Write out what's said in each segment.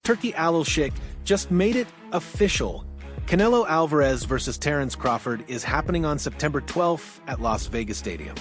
Turki Al-Sheikh just made it official. Canelo Alvarez versus Terence Crawford is happening on September 12th at Las Vegas Stadium.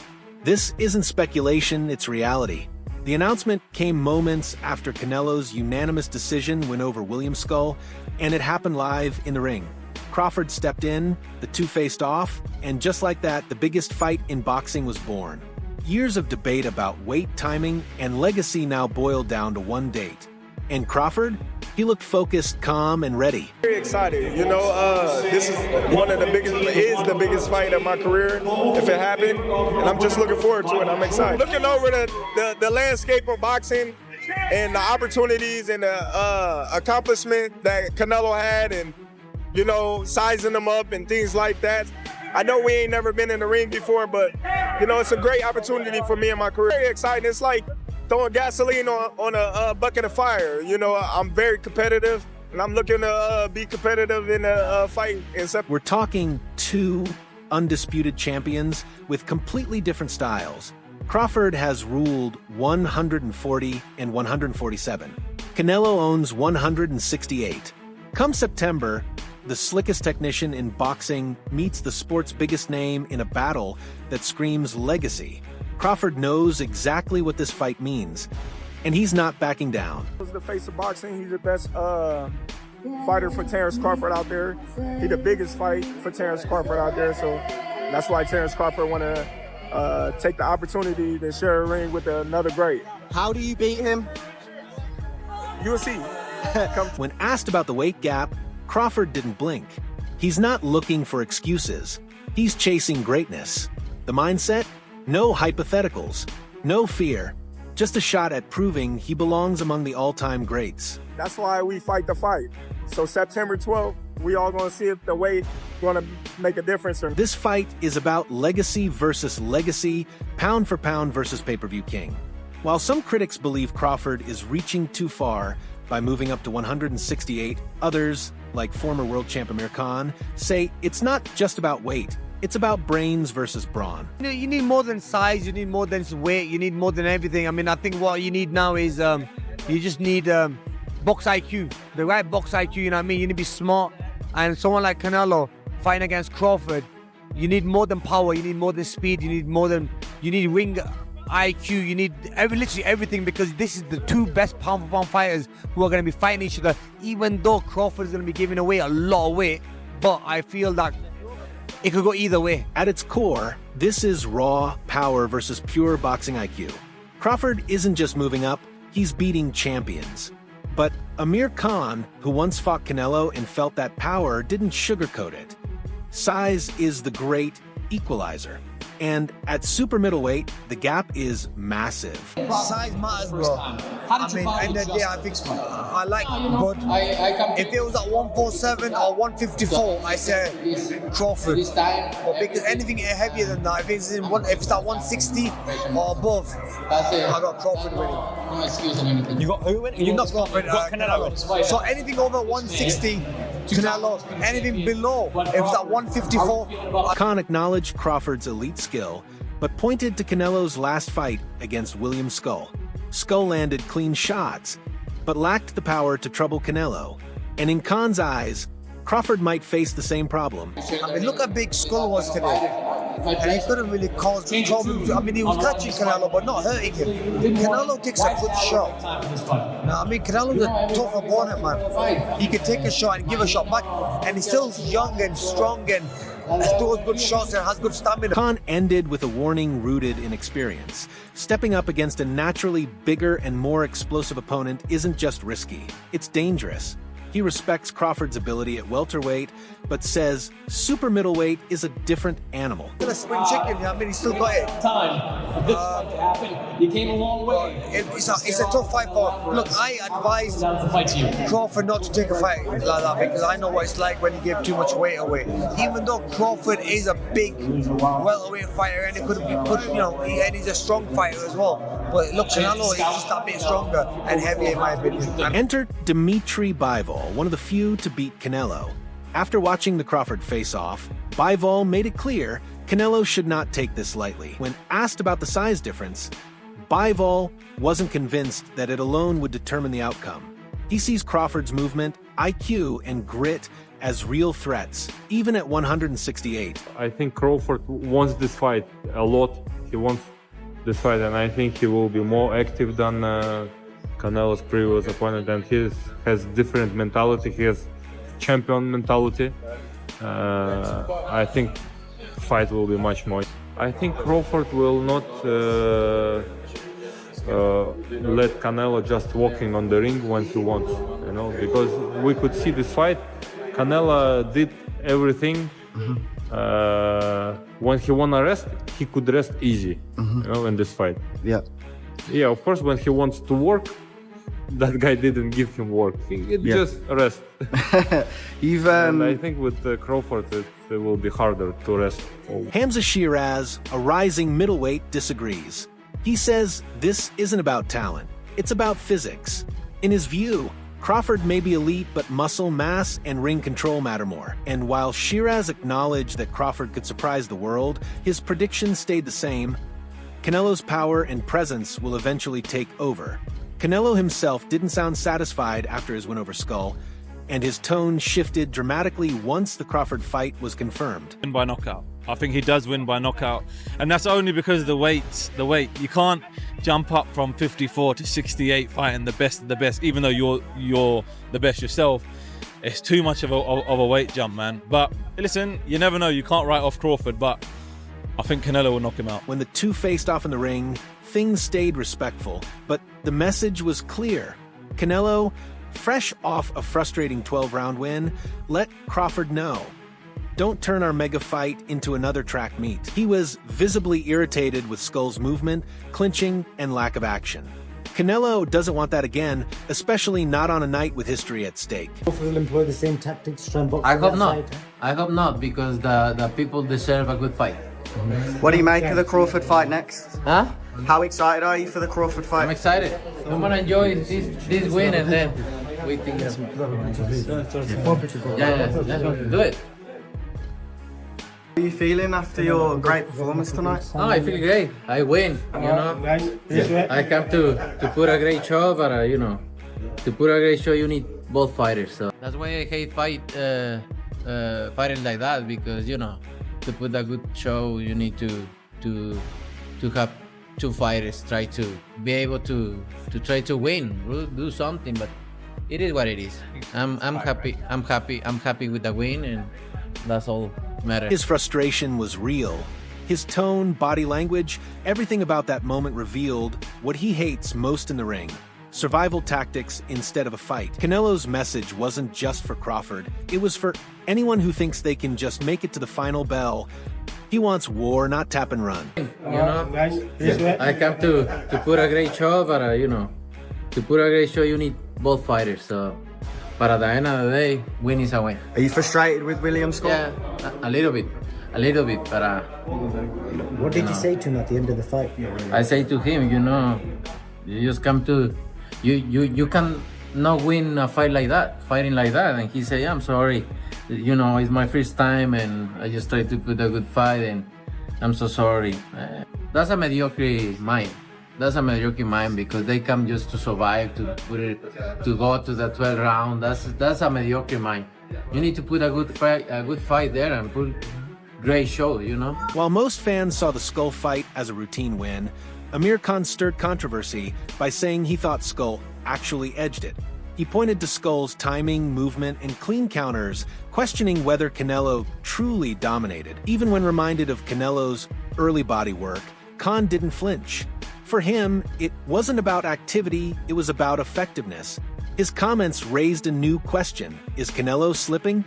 This isn't speculation, it's reality. The announcement came moments after Canelo's unanimous decision win over William Scull, and it happened live in the ring. Crawford stepped in, the two faced off, and just like that, the biggest fight in boxing was born. Years of debate about weight, timing, and legacy now boiled down to one date. And Crawford? He looked focused, calm, and ready. Very excited. This is the biggest fight of my career, if it happened, and I'm just looking forward to it. I'm excited. Looking over the landscape of boxing and the opportunities and the accomplishment that Canelo had, and sizing them up and things like that. I know we ain't never been in the ring before, but it's a great opportunity for me in my career. Very exciting. It's like throwing gasoline on a bucket of fire. I'm very competitive, and I'm looking to be competitive in a fight. We're talking two undisputed champions with completely different styles. Crawford has ruled 140 and 147. Canelo owns 168. Come September, the slickest technician in boxing meets the sport's biggest name in a battle that screams legacy. Crawford knows exactly what this fight means, and he's not backing down. He's the face of boxing. He's the best fighter for Terence Crawford out there. He's the biggest fight for Terence Crawford out there, so that's why Terence Crawford want to take the opportunity to share a ring with another great. How do you beat him? You'll see. When asked about the weight gap, Crawford didn't blink. He's not looking for excuses. He's chasing greatness. The mindset? No hypotheticals, no fear, just a shot at proving he belongs among the all-time greats. That's why we fight the fight. So September 12th, we all gonna see if the weight gonna make a difference. This fight is about legacy versus legacy, pound for pound versus pay-per-view king. While some critics believe Crawford is reaching too far by moving up to 168, others, like former world champ Amir Khan, say it's not just about weight. It's about brains versus brawn. You need more than size, you need more than weight, you need more than everything. I think what you need now is you just need box IQ, the right box IQ, you need to be smart. And someone like Canelo fighting against Crawford, you need more than power, you need more than speed, you need ring IQ, you need literally everything, because this is the two best pound for pound fighters who are going to be fighting each other, even though Crawford is going to be giving away a lot of weight. But I feel that it could go either way. At its core, this is raw power versus pure boxing IQ. Crawford isn't just moving up, he's beating champions. But Amir Khan, who once fought Canelo and felt that power, didn't sugarcoat it. Size is the great equalizer. And at super middleweight, the gap is massive. Size matters, bro. End of the day, I think I like, but if it was at 147 or 154, I say Crawford. But because anything heavier than that, if it's at 160 or above, I got Crawford winning. No excuse on anything. You got who winning? You not Crawford. Canelo. So anything over 160, Canelo. Anything below, if it's at 154. Khan acknowledged Crawford's elite skill, but pointed to Canelo's last fight against William Scull. Scull landed clean shots, but lacked the power to trouble Canelo. And in Khan's eyes, Crawford might face the same problem. Look how big Scull was today. And he couldn't really cause problems. He was catching Canelo, but not hurting him. Canelo takes a good shot. Canelo's a tough opponent, man. He can take a shot and give a shot back, and he's still young and strong and throws good shots and has good stamina. Khan ended with a warning rooted in experience. Stepping up against a naturally bigger and more explosive opponent isn't just risky, it's dangerous. He respects Crawford's ability at welterweight, but says super middleweight is a different animal. He's a spring chicken, he still got it. Time. This happened. You came a long way. It's a tough fight for. Look, I advise Crawford not to take a fight like that, because I know what it's like when you give too much weight away. Even though Crawford is a big welterweight fighter and and he's a strong fighter as well. But look, Canelo is just a bit stronger and heavier in my opinion. Enter Dmitry Bivol, one of the few to beat Canelo. After watching the Crawford face-off, Bivol made it clear Canelo should not take this lightly. When asked about the size difference, Bivol wasn't convinced that it alone would determine the outcome. He sees Crawford's movement, IQ, and grit as real threats, even at 168. I think Crawford wants this fight a lot. He wants this fight, and I think he will be more active than Canelo's previous opponent, and he has different mentality. He has champion mentality. I think fight will be much more. I think Crawford will not let Canelo just walking on the ring when he wants, you know, because we could see this fight. Canelo did everything. When he wanna rest, he could rest easy, you know, in this fight. Yeah. Yeah, of course, when he wants to work, that guy didn't give him work. It just rest. And I think with Crawford, it will be harder to rest. Hamza Shiraz, a rising middleweight, disagrees. He says this isn't about talent, it's about physics. In his view, Crawford may be elite, but muscle mass and ring control matter more. And while Shiraz acknowledged that Crawford could surprise the world, his prediction stayed the same. Canelo's power and presence will eventually take over. Canelo himself didn't sound satisfied after his win over Scull, and his tone shifted dramatically once the Crawford fight was confirmed. Win by knockout. I think he does win by knockout, and that's only because of the weight. You can't jump up from 54 to 68 fighting the best of the best, even though you're the best yourself. It's too much of a weight jump, man. But listen, you never know. You can't write off Crawford, but I think Canelo will knock him out. When the two faced off in the ring, things stayed respectful, but the message was clear. Canelo, fresh off a frustrating 12-round win, let Crawford know, don't turn our mega fight into another track meet. He was visibly irritated with Skull's movement, clinching, and lack of action. Canelo doesn't want that again, especially not on a night with history at stake. Will employ the same tactics to try and box I hope not. fight. I hope not, because the people deserve a good fight. What do you make of the Crawford fight next? Huh? How excited are you for the Crawford I'm fight? excited. I'm gonna enjoy this win, and then we think let's do it. How are you feeling after your great performance tonight? Oh, I feel great. I win, you know. I come to put a great show, but you know, to put a great show, you need both fighters. So that's why I hate fighting like that, because you know, to put a good show, you need to have two fighters try to be able to try to win, do something. But it is what it is. I'm happy. I'm happy with the win, and that's all matters. His frustration was real. His tone, body language, everything about that moment revealed what he hates most in the ring: survival tactics instead of a fight. Canelo's message wasn't just for Crawford. It was for anyone who thinks they can just make it to the final bell. He wants war, not tap and run. You know, I come to put a great show, but you know, to put a great show, you need both fighters. So, but at the end of the day, win is a win. Are you frustrated with William Scull? Yeah, a little bit, but What did you say to him at the end of the fight? I say to him, you know, you just come to, you can not win a fight like that, fighting like that. And he say, I'm sorry, you know, it's my first time, and I just try to put a good fight, and I'm so sorry. That's a mediocre mind. That's a mediocre mind, because they come just to survive, to go to the 12th round. That's a mediocre mind. You need to put a good fight there, and put great show, you know. While most fans saw the Scull fight as a routine win, Amir Khan stirred controversy by saying he thought Scull actually edged it. He pointed to Skull's timing, movement, and clean counters, questioning whether Canelo truly dominated. Even when reminded of Canelo's early body work, Khan didn't flinch. For him, it wasn't about activity, it was about effectiveness. His comments raised a new question. Is Canelo slipping?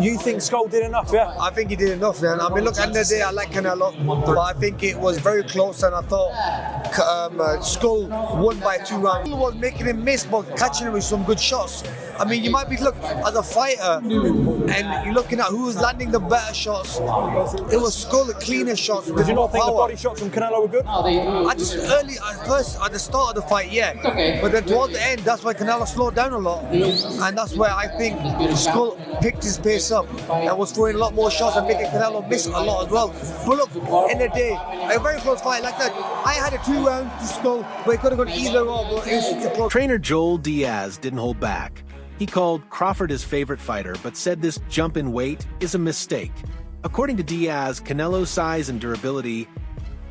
You think Scull did enough, yeah? I think he did enough, man. I mean, look, at the end of the day, I like Canelo, but I think it was very close, and I thought Scull won by 2 rounds. He was making him miss, but catching him with some good shots. I mean, you might be, look, as a fighter, and you're looking at who was landing the better shots. It was Scull, the cleaner shots. Did you not think the body shots from Canelo were good? At the start of the fight, yeah. But then towards the end, that's why Canelo slowed down a lot. And that's where I think Scull picked his pace up and was throwing a lot more shots and making Canelo miss a lot as well. But look, in the day, a very close fight like that. I had a 2 2 rounds to Skull, but it could have gone either or. But it's a close. Trainer Joel Diaz didn't hold back. He called Crawford his favorite fighter, but said this jump in weight is a mistake. According to Diaz, Canelo's size and durability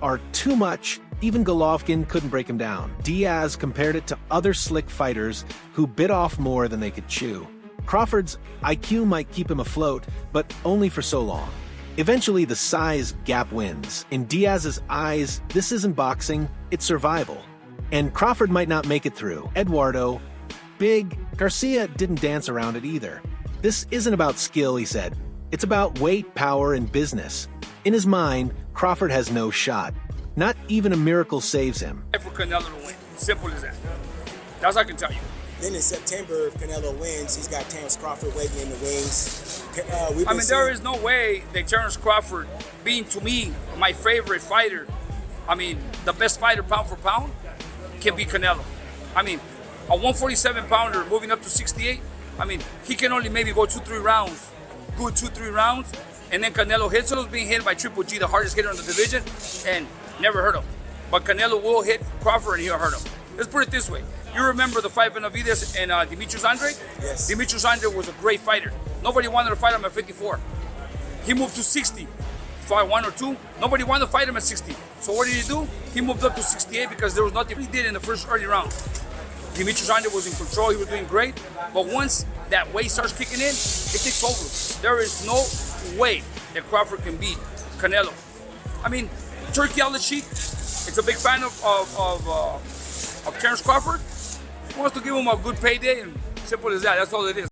are too much. Even Golovkin couldn't break him down. Diaz compared it to other slick fighters who bit off more than they could chew. Crawford's IQ might keep him afloat, but only for so long. Eventually, the size gap wins. In Diaz's eyes, this isn't boxing, it's survival. And Crawford might not make it through. Eduardo, big, Garcia didn't dance around it either. This isn't about skill, he said. It's about weight, power, and business. In his mind, Crawford has no shot. Not even a miracle saves him. For Canelo to win. Simple as that. That's all I can tell you. Then in September, if Canelo wins, he's got Terence Crawford waiting in the wings. There is no way that Terence Crawford, being to me my favorite fighter, the best fighter pound for pound, can beat Canelo. A 147-pounder moving up to 68, he can only maybe go 2-3 rounds, good 2-3 rounds, and then Canelo hits. Cannelo's being hit by Triple G, the hardest hitter in the division, and never hurt him. But Canelo will hit Crawford and he'll hurt him. Let's put it this way. You remember the fight Benavidez and Dmitry Bivol? Yes. Dmitry Bivol was a great fighter. Nobody wanted to fight him at 54. He moved to 60. Fight 1 or 2. Nobody wanted to fight him at 60. So what did he do? He moved up to 68 because there was nothing he did in the first early round. Dmitry Bivol was in control. He was doing great. But once that weight starts kicking in, it takes over. There is no way that Crawford can beat Canelo. Turkey on the cheek. It's a big fan of Terence Crawford. He wants to give him a good payday, and simple as that. That's all it is.